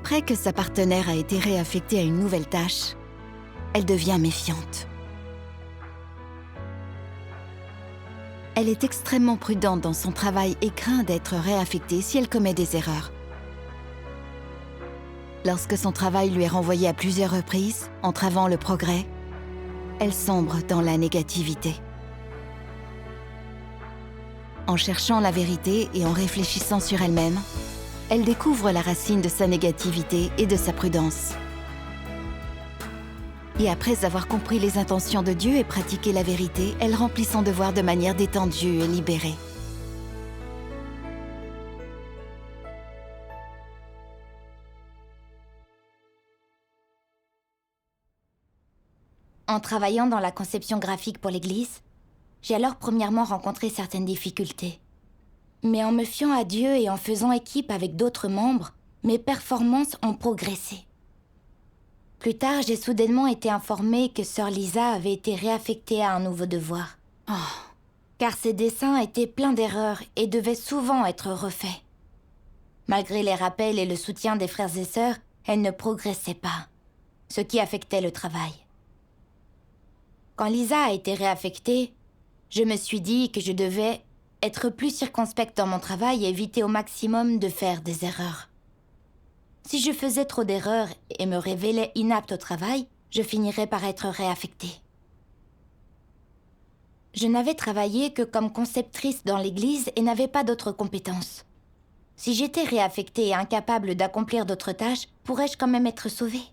Après que sa partenaire a été réaffectée à une nouvelle tâche, elle devient méfiante. Elle est extrêmement prudente dans son travail et craint d'être réaffectée si elle commet des erreurs. Lorsque son travail lui est renvoyé à plusieurs reprises, entravant le progrès, elle sombre dans la négativité. En cherchant la vérité et en réfléchissant sur elle-même, elle découvre la racine de sa négativité et de sa prudence. Et après avoir compris les intentions de Dieu et pratiqué la vérité, elle remplit son devoir de manière détendue et libérée. En travaillant dans la conception graphique pour l'église, j'ai alors premièrement rencontré certaines difficultés. Mais en me fiant à Dieu et en faisant équipe avec d'autres membres, mes performances ont progressé. Plus tard, j'ai soudainement été informée que sœur Lisa avait été réaffectée à un nouveau devoir. Car ses dessins étaient pleins d'erreurs et devaient souvent être refaits. Malgré les rappels et le soutien des frères et sœurs, elle ne progressait pas, ce qui affectait le travail. Quand Lisa a été réaffectée, je me suis dit que je devais être plus circonspecte dans mon travail et éviter au maximum de faire des erreurs. Si je faisais trop d'erreurs et me révélais inapte au travail, je finirais par être réaffectée. Je n'avais travaillé que comme conceptrice dans l'église et n'avais pas d'autres compétences. Si j'étais réaffectée et incapable d'accomplir d'autres tâches, pourrais-je quand même être sauvée?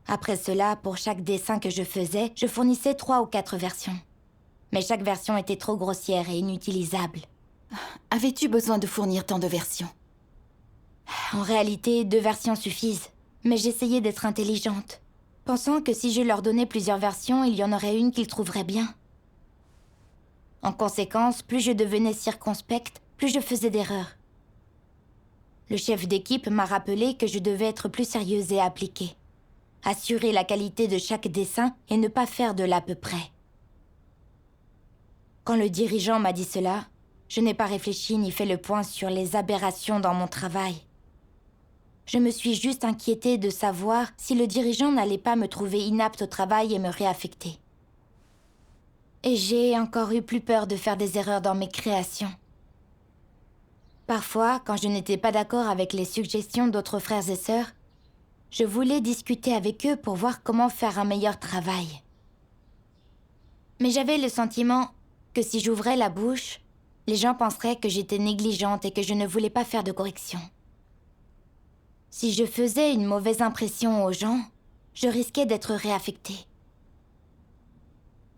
Après cela, pour chaque dessin que je faisais, je fournissais 3 ou 4 versions. Mais chaque version était trop grossière et inutilisable. Avais-tu besoin de fournir tant de versions? En réalité, 2 versions suffisent. Mais j'essayais d'être intelligente, pensant que si je leur donnais plusieurs versions, il y en aurait une qu'ils trouveraient bien. En conséquence, plus je devenais circonspecte, plus je faisais d'erreurs. Le chef d'équipe m'a rappelé que je devais être plus sérieuse et appliquée. Assurer la qualité de chaque dessin et ne pas faire de l'à peu près. Quand le dirigeant m'a dit cela, je n'ai pas réfléchi ni fait le point sur les aberrations dans mon travail. Je me suis juste inquiétée de savoir si le dirigeant n'allait pas me trouver inapte au travail et me réaffecter. Et j'ai encore eu plus peur de faire des erreurs dans mes créations. Parfois, quand je n'étais pas d'accord avec les suggestions d'autres frères et sœurs, je voulais discuter avec eux pour voir comment faire un meilleur travail. Mais j'avais le sentiment que si j'ouvrais la bouche, les gens penseraient que j'étais négligente et que je ne voulais pas faire de correction. Si je faisais une mauvaise impression aux gens, je risquais d'être réaffectée.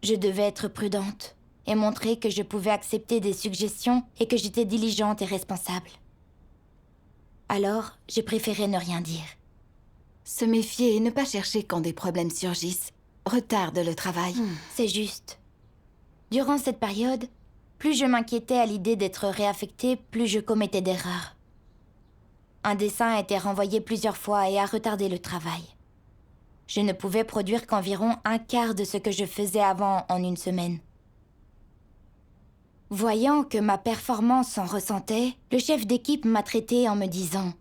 Je devais être prudente et montrer que je pouvais accepter des suggestions et que j'étais diligente et responsable. Alors, j'ai préféré ne rien dire. Se méfier et ne pas chercher quand des problèmes surgissent retarde le travail. C'est juste. Durant cette période, plus je m'inquiétais à l'idée d'être réaffectée, plus je commettais d'erreurs. Un dessin a été renvoyé plusieurs fois et a retardé le travail. Je ne pouvais produire qu'environ un quart de ce que je faisais avant en une semaine. Voyant que ma performance s'en ressentait, le chef d'équipe m'a traitée en me disant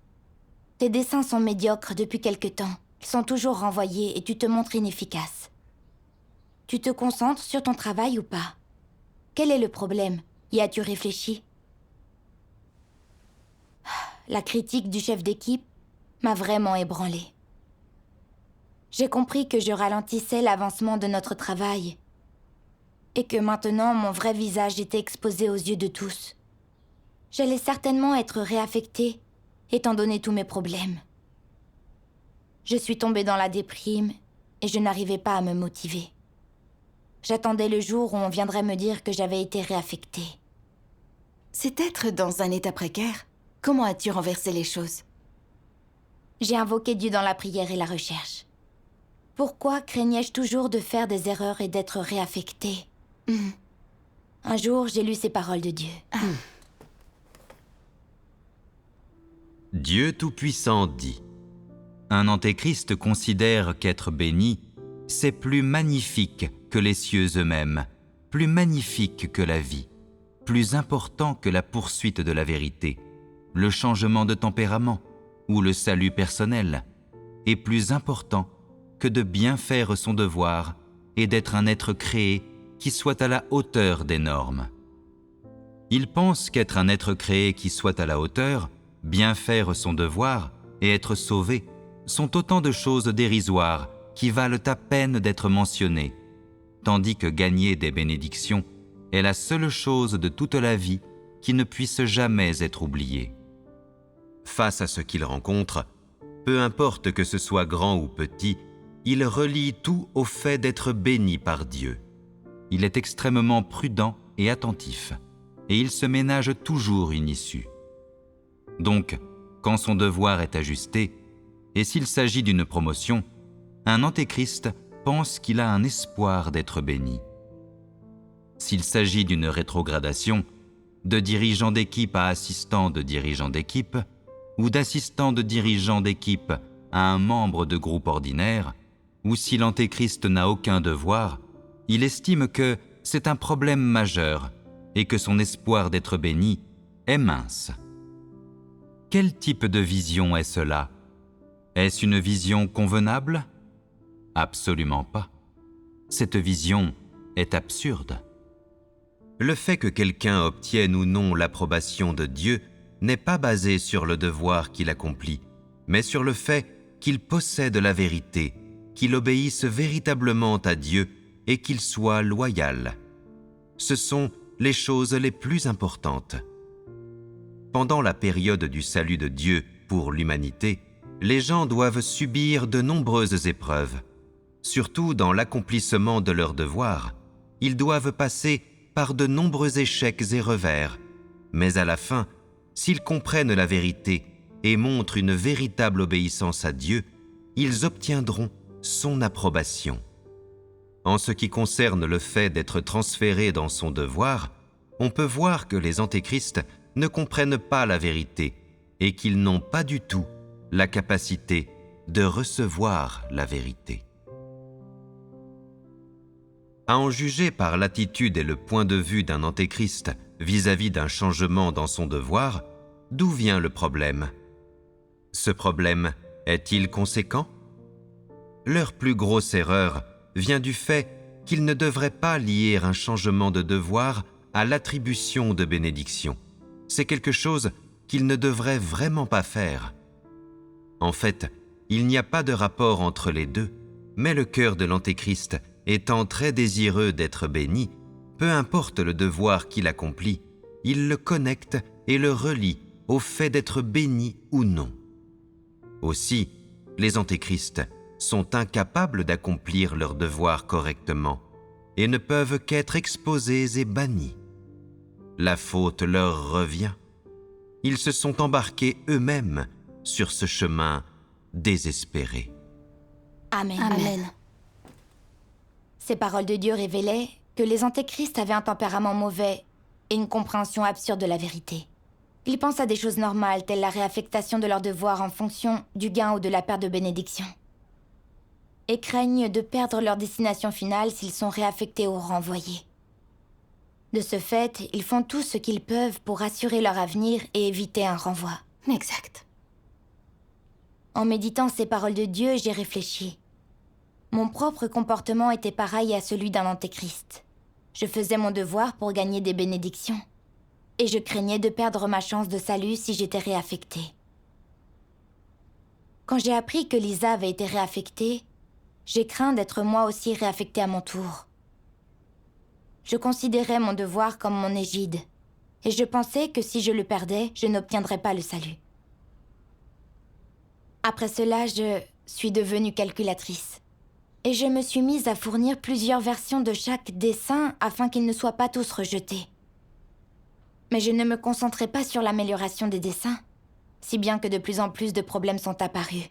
« Tes dessins sont médiocres depuis quelque temps. Ils sont toujours renvoyés et tu te montres inefficace. Tu te concentres sur ton travail ou pas? Quel est le problème? Y as-tu réfléchi ?» La critique du chef d'équipe m'a vraiment ébranlée. J'ai compris que je ralentissais l'avancement de notre travail et que maintenant mon vrai visage était exposé aux yeux de tous. J'allais certainement être réaffectée, étant donné tous mes problèmes. Je suis tombée dans la déprime et je n'arrivais pas à me motiver. J'attendais le jour où on viendrait me dire que j'avais été réaffectée. C'est être dans un état précaire. Comment as-tu renversé les choses? J'ai invoqué Dieu dans la prière et la recherche. Pourquoi craignais-je toujours de faire des erreurs et d'être réaffectée? Un jour, j'ai lu ces paroles de Dieu. Dieu Tout-Puissant dit: un antéchrist considère qu'être béni, c'est plus magnifique que les cieux eux-mêmes, plus magnifique que la vie, plus important que la poursuite de la vérité, le changement de tempérament, ou le salut personnel est plus important que de bien faire son devoir et d'être un être créé qui soit à la hauteur des normes. Il pense qu'être un être créé qui soit à la hauteur, bien faire son devoir et être sauvé sont autant de choses dérisoires qui valent à peine d'être mentionnées, tandis que gagner des bénédictions est la seule chose de toute la vie qui ne puisse jamais être oubliée. Face à ce qu'il rencontre, peu importe que ce soit grand ou petit, il relie tout au fait d'être béni par Dieu. Il est extrêmement prudent et attentif, et il se ménage toujours une issue. Donc, quand son devoir est ajusté, et s'il s'agit d'une promotion, un antéchrist pense qu'il a un espoir d'être béni. S'il s'agit d'une rétrogradation, de dirigeant d'équipe à assistant de dirigeant d'équipe, ou d'assistant de dirigeant d'équipe à un membre de groupe ordinaire, ou si l'antéchrist n'a aucun devoir, il estime que c'est un problème majeur et que son espoir d'être béni est mince. Quel type de vision est cela ? Est-ce une vision convenable ? Absolument pas. Cette vision est absurde. Le fait que quelqu'un obtienne ou non l'approbation de Dieu n'est pas basé sur le devoir qu'il accomplit, mais sur le fait qu'il possède la vérité, qu'il obéisse véritablement à Dieu et qu'il soit loyal. Ce sont les choses les plus importantes. Pendant la période du salut de Dieu pour l'humanité, les gens doivent subir de nombreuses épreuves. Surtout dans l'accomplissement de leurs devoirs, ils doivent passer par de nombreux échecs et revers. Mais à la fin, s'ils comprennent la vérité et montrent une véritable obéissance à Dieu, ils obtiendront son approbation. En ce qui concerne le fait d'être transféré dans son devoir, on peut voir que les antéchrists ne comprennent pas la vérité et qu'ils n'ont pas du tout la capacité de recevoir la vérité. À en juger par l'attitude et le point de vue d'un antéchrist vis-à-vis d'un changement dans son devoir, d'où vient le problème ? Ce problème est-il conséquent ? Leur plus grosse erreur vient du fait qu'ils ne devraient pas lier un changement de devoir à l'attribution de bénédictions. C'est quelque chose qu'ils ne devraient vraiment pas faire. En fait, il n'y a pas de rapport entre les deux, mais le cœur de l'antéchrist étant très désireux d'être béni, peu importe le devoir qu'il accomplit, il le connecte et le relie au fait d'être béni ou non. Aussi, les antéchrists sont incapables d'accomplir leur devoir correctement et ne peuvent qu'être exposés et bannis. La faute leur revient. Ils se sont embarqués eux-mêmes sur ce chemin désespéré. Amen. Amen. Ces paroles de Dieu révélaient que les antéchrists avaient un tempérament mauvais et une compréhension absurde de la vérité. Ils pensent à des choses normales, telles la réaffectation de leurs devoirs en fonction du gain ou de la perte de bénédiction, et craignent de perdre leur destination finale s'ils sont réaffectés ou renvoyés. De ce fait, ils font tout ce qu'ils peuvent pour assurer leur avenir et éviter un renvoi. Exact. En méditant ces paroles de Dieu, j'ai réfléchi. Mon propre comportement était pareil à celui d'un antéchrist. Je faisais mon devoir pour gagner des bénédictions. Et je craignais de perdre ma chance de salut si j'étais réaffectée. Quand j'ai appris que Lisa avait été réaffectée, j'ai craint d'être moi aussi réaffectée à mon tour. Je considérais mon devoir comme mon égide, et je pensais que si je le perdais, je n'obtiendrais pas le salut. Après cela, je suis devenue calculatrice. Et je me suis mise à fournir plusieurs versions de chaque dessin afin qu'ils ne soient pas tous rejetés. Mais je ne me concentrais pas sur l'amélioration des dessins, si bien que de plus en plus de problèmes sont apparus.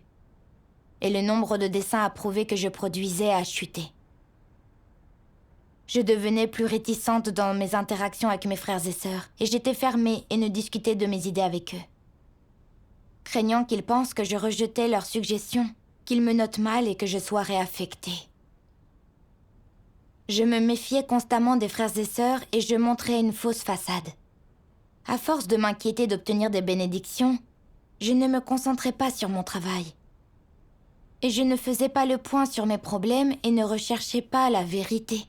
Et le nombre de dessins approuvés que je produisais a chuté. Je devenais plus réticente dans mes interactions avec mes frères et sœurs, et j'étais fermée et ne discutais de mes idées avec eux. Craignant qu'ils pensent que je rejetais leurs suggestions, qu'ils me notent mal et que je sois réaffectée. Je me méfiais constamment des frères et sœurs et je montrais une fausse façade. À force de m'inquiéter d'obtenir des bénédictions, Je ne me concentrais pas sur mon travail. Et je ne faisais pas le point sur mes problèmes et ne recherchais pas la vérité.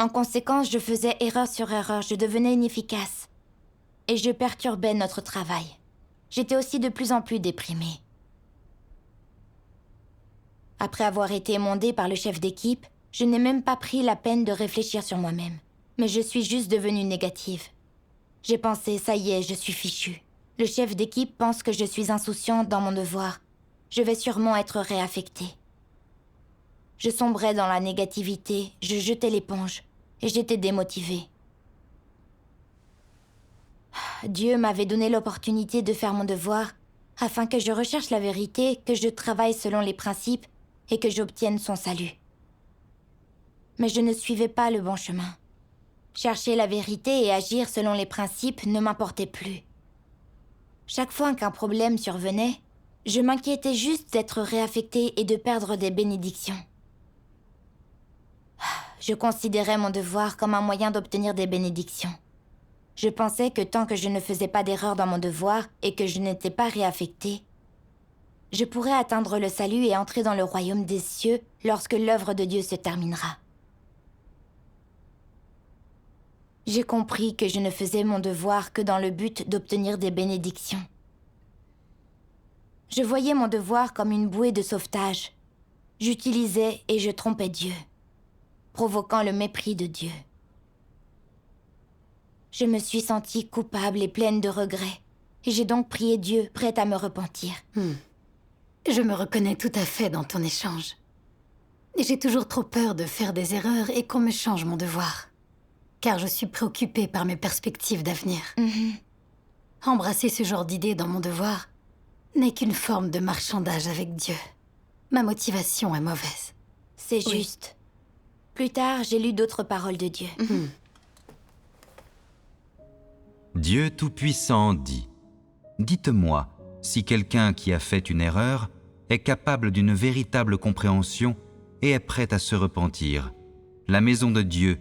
En conséquence, je faisais erreur sur erreur, je devenais inefficace. Et je perturbais notre travail. J'étais aussi de plus en plus déprimée. Après avoir été émondée par le chef d'équipe, je n'ai même pas pris la peine de réfléchir sur moi-même. Mais je suis juste devenue négative. J'ai pensé, ça y est, je suis fichue. Le chef d'équipe pense que je suis insouciante dans mon devoir. Je vais sûrement être réaffectée. Je sombrais dans la négativité, je jetais l'éponge, et j'étais démotivée. Dieu m'avait donné l'opportunité de faire mon devoir, afin que je recherche la vérité, que je travaille selon les principes, et que j'obtienne son salut. Mais je ne suivais pas le bon chemin. Chercher la vérité et agir selon les principes ne m'importait plus. Chaque fois qu'un problème survenait, je m'inquiétais juste d'être réaffectée et de perdre des bénédictions. Je considérais mon devoir comme un moyen d'obtenir des bénédictions. Je pensais que tant que je ne faisais pas d'erreur dans mon devoir et que je n'étais pas réaffectée, je pourrais atteindre le salut et entrer dans le royaume des cieux lorsque l'œuvre de Dieu se terminera. J'ai compris que je ne faisais mon devoir que dans le but d'obtenir des bénédictions. Je voyais mon devoir comme une bouée de sauvetage. J'utilisais et je trompais Dieu, provoquant le mépris de Dieu. Je me suis sentie coupable et pleine de regrets, et j'ai donc prié Dieu, prête à me repentir. Je me reconnais tout à fait dans ton échange. J'ai toujours trop peur de faire des erreurs et qu'on me change mon devoir, car je suis préoccupée par mes perspectives d'avenir. Embrasser ce genre d'idées dans mon devoir n'est qu'une forme de marchandage avec Dieu. Ma motivation est mauvaise. C'est juste. Plus tard, j'ai lu d'autres paroles de Dieu. Dieu Tout-Puissant dit : Dites-moi si quelqu'un qui a fait une erreur est capable d'une véritable compréhension et est prêt à se repentir. La maison de Dieu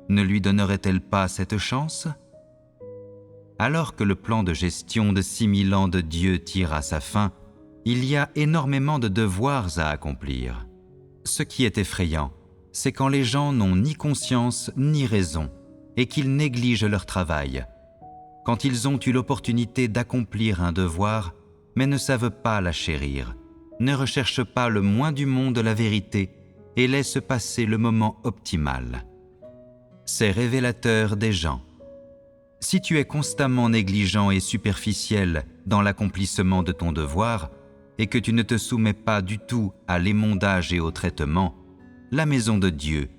ne lui donnerait-elle pas cette chance ? Alors que le plan de gestion de 6000 ans de Dieu tire à sa fin, il y a énormément de devoirs à accomplir. Ce qui est effrayant, c'est quand les gens n'ont ni conscience ni raison et qu'ils négligent leur travail. Quand ils ont eu l'opportunité d'accomplir un devoir, mais ne savent pas la chérir, ne recherchent pas le moins du monde la vérité et laissent passer le moment optimal. C'est révélateur des gens. Si tu es constamment négligent et superficiel dans l'accomplissement de ton devoir et que tu ne te soumets pas du tout à l'émondage et au traitement, la maison de Dieu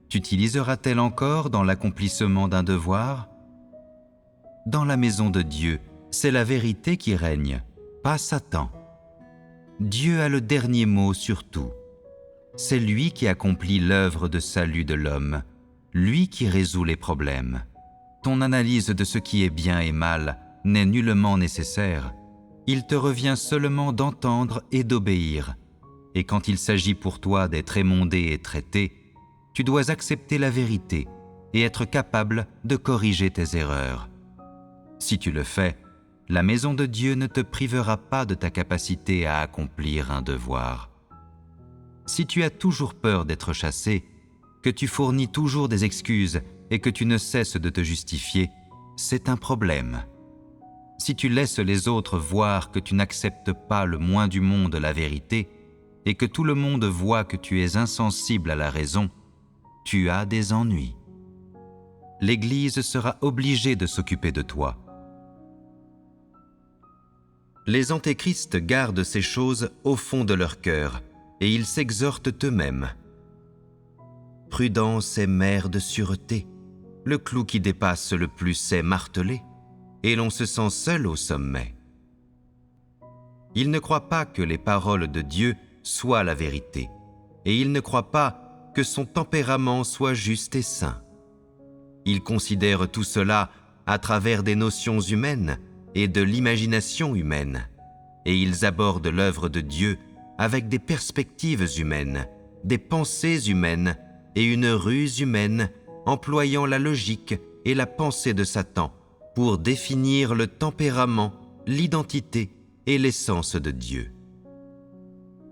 t'utilisera-t-elle encore dans l'accomplissement d'un devoir ? Dans la maison de Dieu, c'est la vérité qui règne, pas Satan. Dieu a le dernier mot sur tout. C'est lui qui accomplit l'œuvre de salut de l'homme, lui qui résout les problèmes. Ton analyse de ce qui est bien et mal n'est nullement nécessaire. Il te revient seulement d'entendre et d'obéir. Et quand il s'agit pour toi d'être émondé et traité, tu dois accepter la vérité et être capable de corriger tes erreurs. Si tu le fais, la maison de Dieu ne te privera pas de ta capacité à accomplir un devoir. Si tu as toujours peur d'être chassé, que tu fournis toujours des excuses et que tu ne cesses de te justifier, c'est un problème. Si tu laisses les autres voir que tu n'acceptes pas le moins du monde la vérité et que tout le monde voit que tu es insensible à la raison, tu as des ennuis. L'Église sera obligée de s'occuper de toi. Les antéchrists gardent ces choses au fond de leur cœur et ils s'exhortent eux-mêmes. Prudence est mère de sûreté. Le clou qui dépasse le plus est martelé, et l'on se sent seul au sommet. Ils ne croient pas que les paroles de Dieu soient la vérité, et ils ne croient pas que son tempérament soit juste et saint. Ils considèrent tout cela à travers des notions humaines et de l'imagination humaine, et ils abordent l'œuvre de Dieu avec des perspectives humaines, des pensées humaines et une ruse humaine, employant la logique et la pensée de Satan pour définir le tempérament, l'identité et l'essence de Dieu.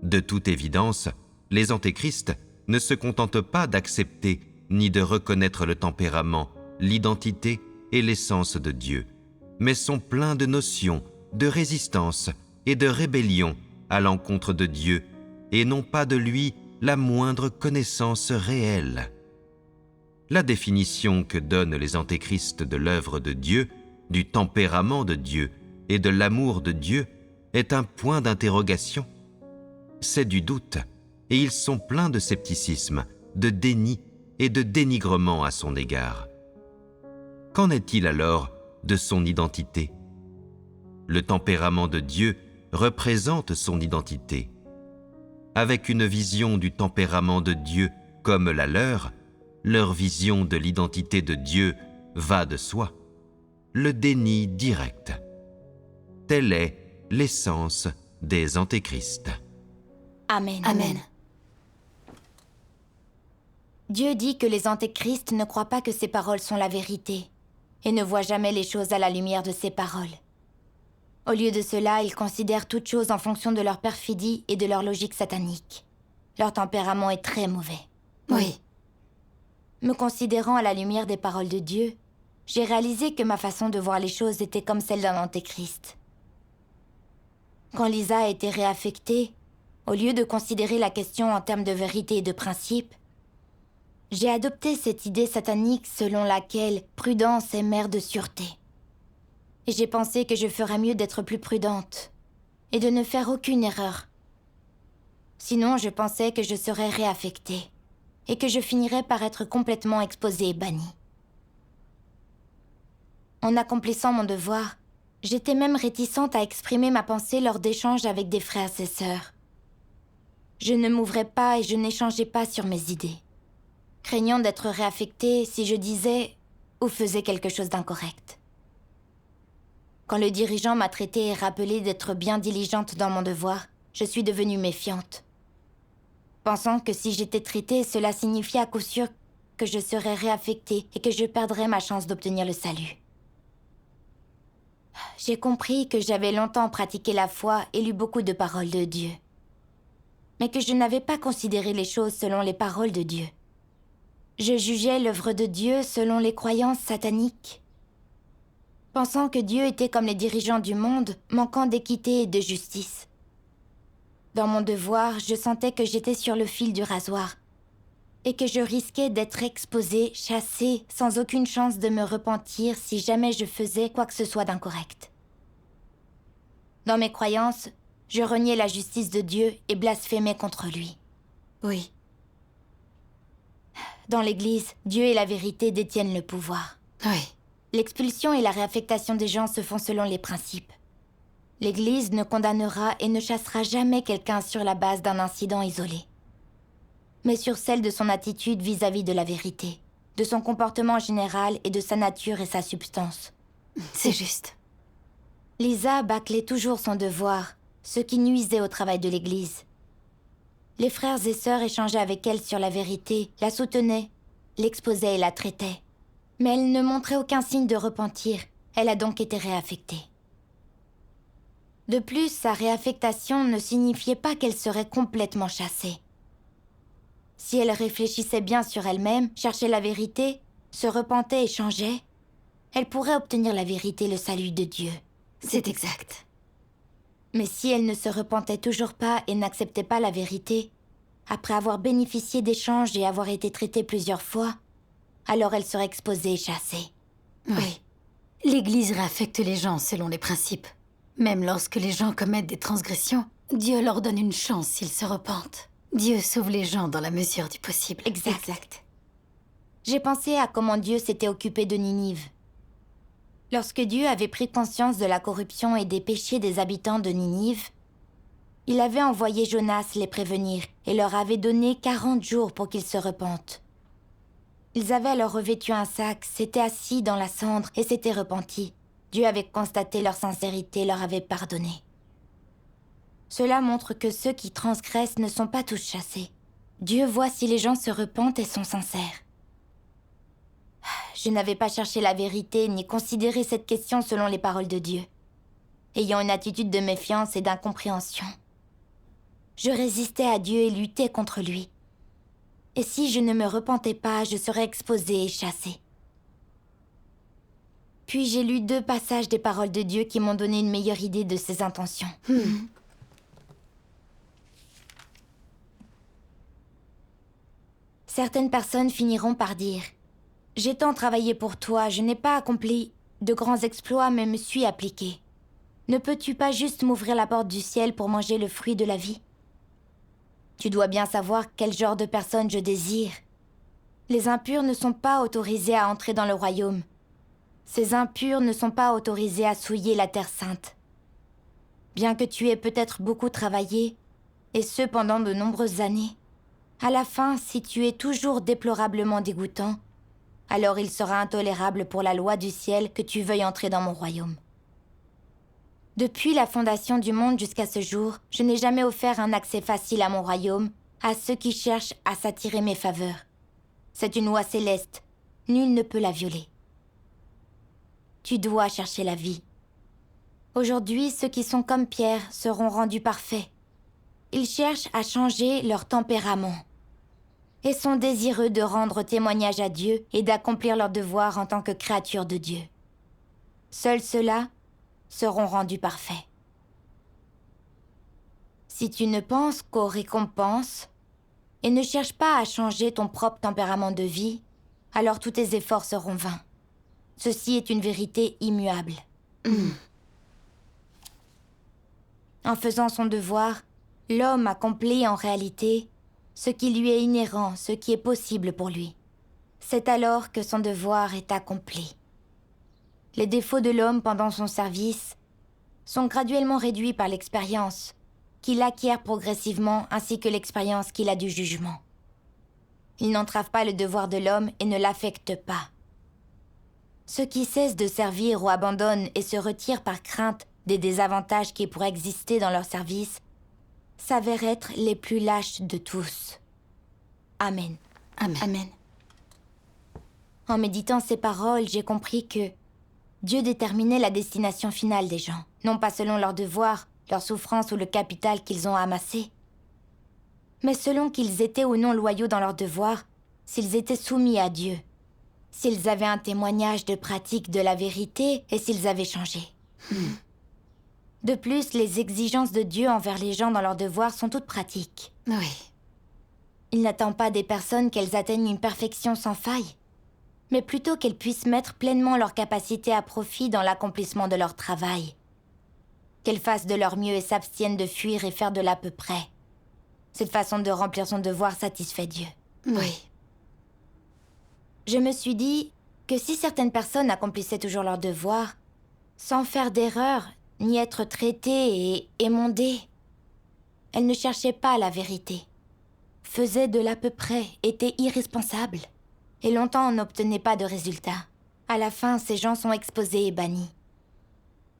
De toute évidence, les antéchrists ne se contentent pas d'accepter ni de reconnaître le tempérament, l'identité et l'essence de Dieu, mais sont pleins de notions, de résistance et de rébellion à l'encontre de Dieu et n'ont pas de lui la moindre connaissance réelle. La définition que donnent les antéchrists de l'œuvre de Dieu, du tempérament de Dieu et de l'amour de Dieu est un point d'interrogation. C'est du doute, et ils sont pleins de scepticisme, de déni et de dénigrement à son égard. Qu'en est-il alors de son identité? Le tempérament de Dieu représente son identité. Avec une vision du tempérament de Dieu comme la leur vision de l'identité de Dieu va de soi. Le déni direct. Telle est l'essence des antéchrists. Amen. Amen. Dieu dit que les antéchrists ne croient pas que ses paroles sont la vérité et ne voient jamais les choses à la lumière de ses paroles. Au lieu de cela, ils considèrent toutes choses en fonction de leur perfidie et de leur logique satanique. Leur tempérament est très mauvais. Oui. Me considérant à la lumière des paroles de Dieu, j'ai réalisé que ma façon de voir les choses était comme celle d'un antéchrist. Quand Lisa a été réaffectée, au lieu de considérer la question en termes de vérité et de principe, j'ai adopté cette idée satanique selon laquelle prudence est mère de sûreté. Et j'ai pensé que je ferais mieux d'être plus prudente et de ne faire aucune erreur. Sinon, je pensais que je serais réaffectée et que je finirais par être complètement exposée et bannie. En accomplissant mon devoir, j'étais même réticente à exprimer ma pensée lors d'échanges avec des frères et sœurs. Je ne m'ouvrais pas et je n'échangeais pas sur mes idées, craignant d'être réaffectée si je disais ou faisais quelque chose d'incorrect. Quand le dirigeant m'a traitée et rappelé d'être bien diligente dans mon devoir, je suis devenue méfiante, pensant que si j'étais traitée, cela signifiait à coup sûr que je serais réaffectée et que je perdrais ma chance d'obtenir le salut. J'ai compris que j'avais longtemps pratiqué la foi et lu beaucoup de paroles de Dieu, mais que je n'avais pas considéré les choses selon les paroles de Dieu. Je jugeais l'œuvre de Dieu selon les croyances sataniques, pensant que Dieu était comme les dirigeants du monde, manquant d'équité et de justice. Dans mon devoir, je sentais que j'étais sur le fil du rasoir et que je risquais d'être exposée, chassée, sans aucune chance de me repentir si jamais je faisais quoi que ce soit d'incorrect. Dans mes croyances, je reniais la justice de Dieu et blasphémais contre lui. Oui. Dans l'Église, Dieu et la vérité détiennent le pouvoir. Oui. L'expulsion et la réaffectation des gens se font selon les principes. L'Église ne condamnera et ne chassera jamais quelqu'un sur la base d'un incident isolé, mais sur celle de son attitude vis-à-vis de la vérité, de son comportement général et de sa nature et sa substance. C'est juste. Lisa bâclait toujours son devoir, ce qui nuisait au travail de l'Église. Les frères et sœurs échangeaient avec elle sur la vérité, la soutenaient, l'exposaient et la traitaient. Mais elle ne montrait aucun signe de repentir, elle a donc été réaffectée. De plus, sa réaffectation ne signifiait pas qu'elle serait complètement chassée. Si elle réfléchissait bien sur elle-même, cherchait la vérité, se repentait et changeait, elle pourrait obtenir la vérité, le salut de Dieu. C'est exact. Mais si elle ne se repentait toujours pas et n'acceptait pas la vérité, après avoir bénéficié d'échanges et avoir été traitée plusieurs fois, alors elle serait exposée et chassée. Oui. L'Église réaffecte les gens selon les principes. Même lorsque les gens commettent des transgressions, Dieu leur donne une chance s'ils se repentent. Dieu sauve les gens dans la mesure du possible. Exact. J'ai pensé à comment Dieu s'était occupé de Ninive. Lorsque Dieu avait pris conscience de la corruption et des péchés des habitants de Ninive, il avait envoyé Jonas les prévenir et leur avait donné 40 jours pour qu'ils se repentent. Ils avaient alors revêtu un sac, s'étaient assis dans la cendre et s'étaient repentis. Dieu avait constaté leur sincérité et leur avait pardonné. Cela montre que ceux qui transgressent ne sont pas tous chassés. Dieu voit si les gens se repentent et sont sincères. Je n'avais pas cherché la vérité ni considéré cette question selon les paroles de Dieu. ayant une attitude de méfiance et d'incompréhension. Je résistais à Dieu et luttais contre lui. Et si je ne me repentais pas, je serais exposée et chassée. Puis j'ai lu 2 passages des paroles de Dieu qui m'ont donné une meilleure idée de ses intentions. Certaines personnes finiront par dire « J'ai tant travaillé pour toi, je n'ai pas accompli de grands exploits, mais me suis appliquée. Ne peux-tu pas juste m'ouvrir la porte du ciel pour manger le fruit de la vie ? Tu dois bien savoir quel genre de personne je désire. Les impurs ne sont pas autorisés à entrer dans le royaume. Ces impurs ne sont pas autorisés à souiller la terre sainte. Bien que tu aies peut-être beaucoup travaillé, et ce pendant de nombreuses années, à la fin, si tu es toujours déplorablement dégoûtant, alors il sera intolérable pour la loi du ciel que tu veuilles entrer dans mon royaume. Depuis la fondation du monde jusqu'à ce jour, je n'ai jamais offert un accès facile à mon royaume à ceux qui cherchent à s'attirer mes faveurs. C'est une loi céleste. Nul ne peut la violer. Tu dois chercher la vie. Aujourd'hui, ceux qui sont comme Pierre seront rendus parfaits. Ils cherchent à changer leur tempérament et sont désireux de rendre témoignage à Dieu et d'accomplir leur devoir en tant que créature de Dieu. Seuls ceux-là seront rendus parfaits. Si tu ne penses qu'aux récompenses et ne cherches pas à changer ton propre tempérament de vie, alors tous tes efforts seront vains. Ceci est une vérité immuable. En faisant son devoir, l'homme accomplit en réalité ce qui lui est inhérent, ce qui est possible pour lui. C'est alors que son devoir est accompli. Les défauts de l'homme pendant son service sont graduellement réduits par l'expérience qu'il acquiert progressivement ainsi que l'expérience qu'il a du jugement. Il n'entrave pas le devoir de l'homme et ne l'affecte pas. Ceux qui cessent de servir ou abandonnent et se retirent par crainte des désavantages qui pourraient exister dans leur service s'avèrent être les plus lâches de tous. Amen. Amen. Amen. En méditant ces paroles, j'ai compris que Dieu déterminait la destination finale des gens, non pas selon leurs devoirs, leur souffrance ou le capital qu'ils ont amassé, mais selon qu'ils étaient ou non loyaux dans leurs devoirs, s'ils étaient soumis à Dieu, s'ils avaient un témoignage de pratique de la vérité et s'ils avaient changé. De plus, les exigences de Dieu envers les gens dans leurs devoirs sont toutes pratiques. Oui. Il n'attend pas des personnes qu'elles atteignent une perfection sans faille, mais plutôt qu'elles puissent mettre pleinement leur capacité à profit dans l'accomplissement de leur travail. Qu'elles fassent de leur mieux et s'abstiennent de fuir et faire de l'à peu près. Cette façon de remplir son devoir satisfait Dieu. Oui. Je me suis dit que si certaines personnes accomplissaient toujours leur devoir, sans faire d'erreur, ni être traitées et émondées, elles ne cherchaient pas la vérité, faisaient de l'à peu près, étaient irresponsables, et longtemps on n'obtenait pas de résultats. À la fin, ces gens sont exposés et bannis.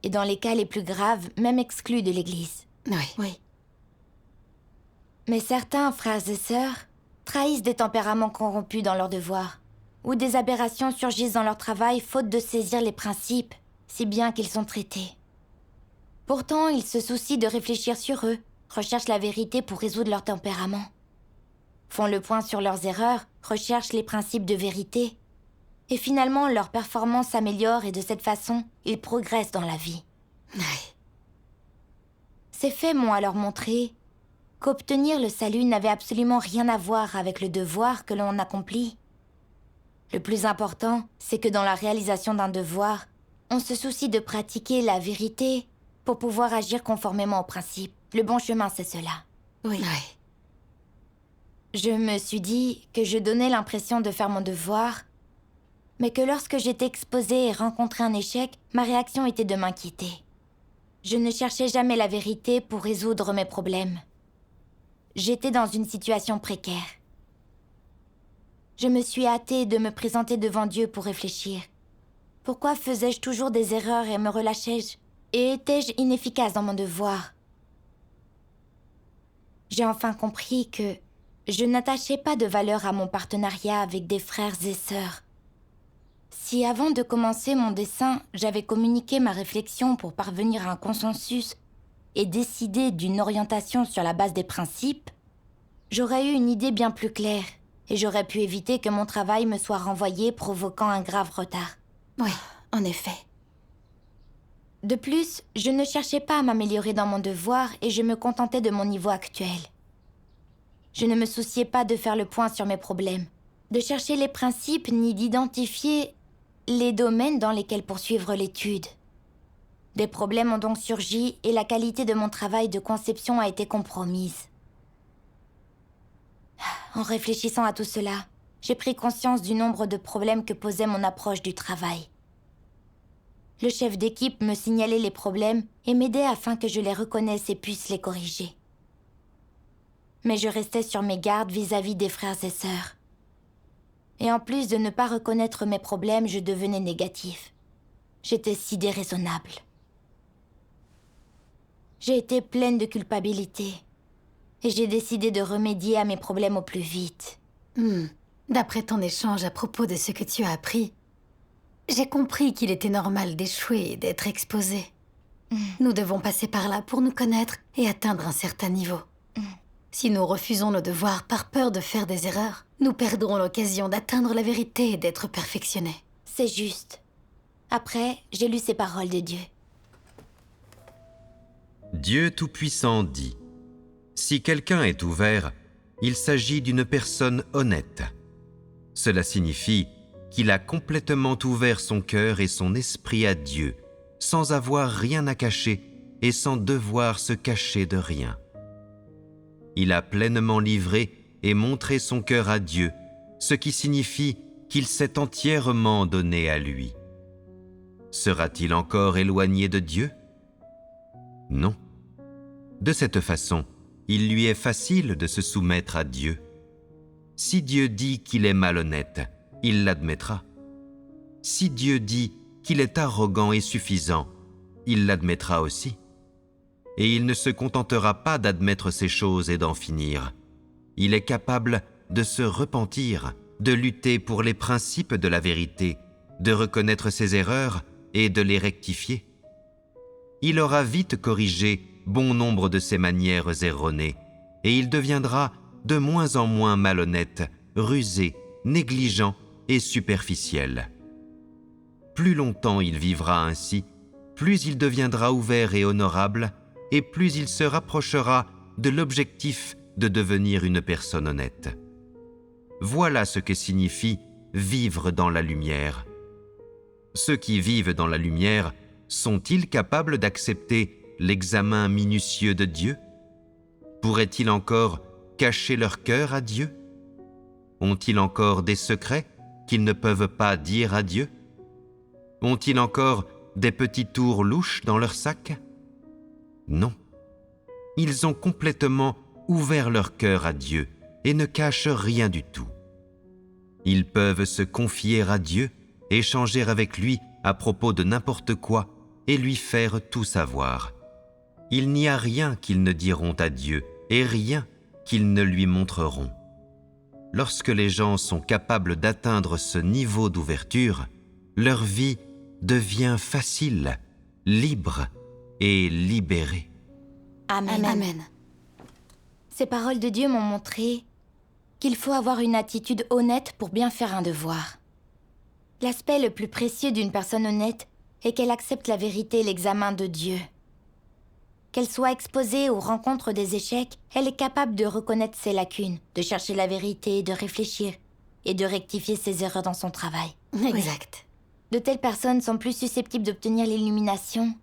Et dans les cas les plus graves, même exclus de l'Église. Oui. Mais certains frères et sœurs trahissent des tempéraments corrompus dans leurs devoirs, ou des aberrations surgissent dans leur travail faute de saisir les principes, si bien qu'ils sont traités. Pourtant, ils se soucient de réfléchir sur eux, recherchent la vérité pour résoudre leur tempérament, font le point sur leurs erreurs, recherchent les principes de vérité, et finalement leur performance s'améliore et de cette façon, ils progressent dans la vie. Oui. Ces faits m'ont alors montré qu'obtenir le salut n'avait absolument rien à voir avec le devoir que l'on accomplit. Le plus important, c'est que dans la réalisation d'un devoir, on se soucie de pratiquer la vérité pour pouvoir agir conformément aux principes. Le bon chemin, c'est cela. Oui. Je me suis dit que je donnais l'impression de faire mon devoir, mais que lorsque j'étais exposée et rencontrais un échec, ma réaction était de m'inquiéter. Je ne cherchais jamais la vérité pour résoudre mes problèmes. J'étais dans une situation précaire. Je me suis hâtée de me présenter devant Dieu pour réfléchir. Pourquoi faisais-je toujours des erreurs et me relâchais-je? Et étais-je inefficace dans mon devoir? J'ai enfin compris que je n'attachais pas de valeur à mon partenariat avec des frères et sœurs. Si avant de commencer mon dessin, j'avais communiqué ma réflexion pour parvenir à un consensus et décider d'une orientation sur la base des principes, j'aurais eu une idée bien plus claire et j'aurais pu éviter que mon travail me soit renvoyé provoquant un grave retard. Oui, en effet. De plus, je ne cherchais pas à m'améliorer dans mon devoir et je me contentais de mon niveau actuel. Je ne me souciais pas de faire le point sur mes problèmes, de chercher les principes ni d'identifier les domaines dans lesquels poursuivre l'étude. Des problèmes ont donc surgi et la qualité de mon travail de conception a été compromise. En réfléchissant à tout cela, j'ai pris conscience du nombre de problèmes que posait mon approche du travail. Le chef d'équipe me signalait les problèmes et m'aidait afin que je les reconnaisse et puisse les corriger. Mais je restais sur mes gardes vis-à-vis des frères et sœurs. Et en plus de ne pas reconnaître mes problèmes, je devenais négatif. J'étais si déraisonnable. J'ai été pleine de culpabilité. Et j'ai décidé de remédier à mes problèmes au plus vite. D'après ton échange à propos de ce que tu as appris, j'ai compris qu'il était normal d'échouer et d'être exposé. Nous devons passer par là pour nous connaître et atteindre un certain niveau. Si nous refusons nos devoirs par peur de faire des erreurs, nous perdrons l'occasion d'atteindre la vérité et d'être perfectionnés. C'est juste. Après, j'ai lu ces paroles de Dieu. Dieu Tout-Puissant dit : si quelqu'un est ouvert, il s'agit d'une personne honnête. Cela signifie qu'il a complètement ouvert son cœur et son esprit à Dieu, sans avoir rien à cacher et sans devoir se cacher de rien. Il a pleinement livré et montré son cœur à Dieu, ce qui signifie qu'il s'est entièrement donné à lui. Sera-t-il encore éloigné de Dieu ? Non. De cette façon, il lui est facile de se soumettre à Dieu. Si Dieu dit qu'il est malhonnête, il l'admettra. Si Dieu dit qu'il est arrogant et suffisant, il l'admettra aussi. Et il ne se contentera pas d'admettre ces choses et d'en finir. Il est capable de se repentir, de lutter pour les principes de la vérité, de reconnaître ses erreurs et de les rectifier. Il aura vite corrigé bon nombre de ses manières erronées, et il deviendra de moins en moins malhonnête, rusé, négligent et superficiel. Plus longtemps il vivra ainsi, plus il deviendra ouvert et honorable, et plus il se rapprochera de l'objectif de devenir une personne honnête. Voilà ce que signifie vivre dans la lumière. Ceux qui vivent dans la lumière sont-ils capables d'accepter l'examen minutieux de Dieu ? Pourraient-ils encore cacher leur cœur à Dieu ? Ont-ils encore des secrets qu'ils ne peuvent pas dire à Dieu ? Ont-ils encore des petits tours louches dans leur sac ? Non. Ils ont complètement ouvert leur cœur à Dieu et ne cachent rien du tout. Ils peuvent se confier à Dieu, échanger avec lui à propos de n'importe quoi et lui faire tout savoir. Il n'y a rien qu'ils ne diront à Dieu et rien qu'ils ne lui montreront. Lorsque les gens sont capables d'atteindre ce niveau d'ouverture, leur vie devient facile, libre et libérée. Amen. Amen. Ces paroles de Dieu m'ont montré qu'il faut avoir une attitude honnête pour bien faire un devoir. L'aspect le plus précieux d'une personne honnête est qu'elle accepte la vérité et l'examen de Dieu. Qu'elle soit exposée aux rencontres des échecs, elle est capable de reconnaître ses lacunes, de chercher la vérité, de réfléchir et de rectifier ses erreurs dans son travail. Exact. De telles personnes sont plus susceptibles d'obtenir l'illumination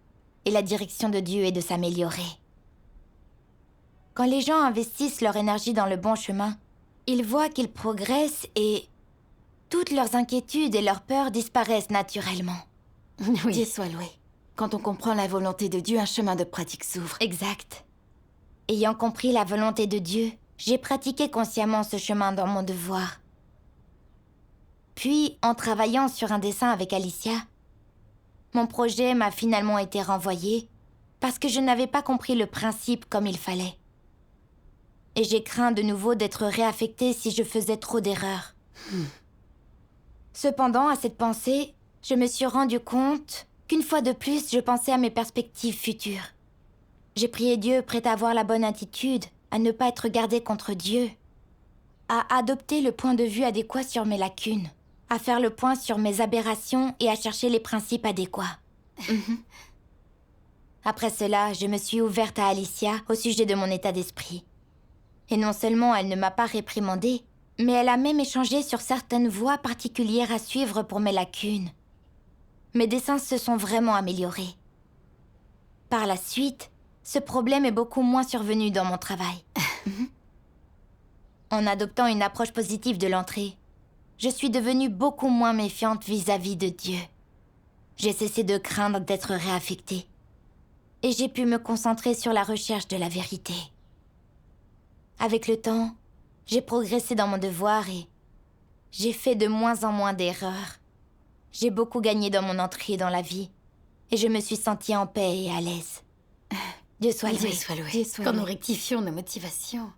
et la direction de Dieu et de s'améliorer. Quand les gens investissent leur énergie dans le bon chemin, ils voient qu'ils progressent et toutes leurs inquiétudes et leurs peurs disparaissent naturellement. Oui. Dieu soit loué. Quand on comprend la volonté de Dieu, un chemin de pratique s'ouvre. Exact. Ayant compris la volonté de Dieu, j'ai pratiqué consciemment ce chemin dans mon devoir. Puis, en travaillant sur un dessin avec Alicia, mon projet m'a finalement été renvoyé parce que je n'avais pas compris le principe comme il fallait. Et j'ai craint de nouveau d'être réaffectée si je faisais trop d'erreurs. Cependant, à cette pensée, je me suis rendu compte qu'une fois de plus, je pensais à mes perspectives futures. J'ai prié Dieu, prêt à avoir la bonne attitude, à ne pas être gardé contre Dieu, à adopter le point de vue adéquat sur mes lacunes, à faire le point sur mes aberrations et à chercher les principes adéquats. Après cela, je me suis ouverte à Alicia au sujet de mon état d'esprit. Et non seulement elle ne m'a pas réprimandée, mais elle a même échangé sur certaines voies particulières à suivre pour mes lacunes. Mes dessins se sont vraiment améliorés. Par la suite, ce problème est beaucoup moins survenu dans mon travail. En adoptant une approche positive de l'entrée, je suis devenue beaucoup moins méfiante vis-à-vis de Dieu. J'ai cessé de craindre d'être réaffectée. Et j'ai pu me concentrer sur la recherche de la vérité. Avec le temps, j'ai progressé dans mon devoir et j'ai fait de moins en moins d'erreurs. J'ai beaucoup gagné dans mon entrée dans la vie et je me suis sentie en paix et à l'aise. Dieu soit loué. Dieu soit loué. Quand nous rectifions nos motivations,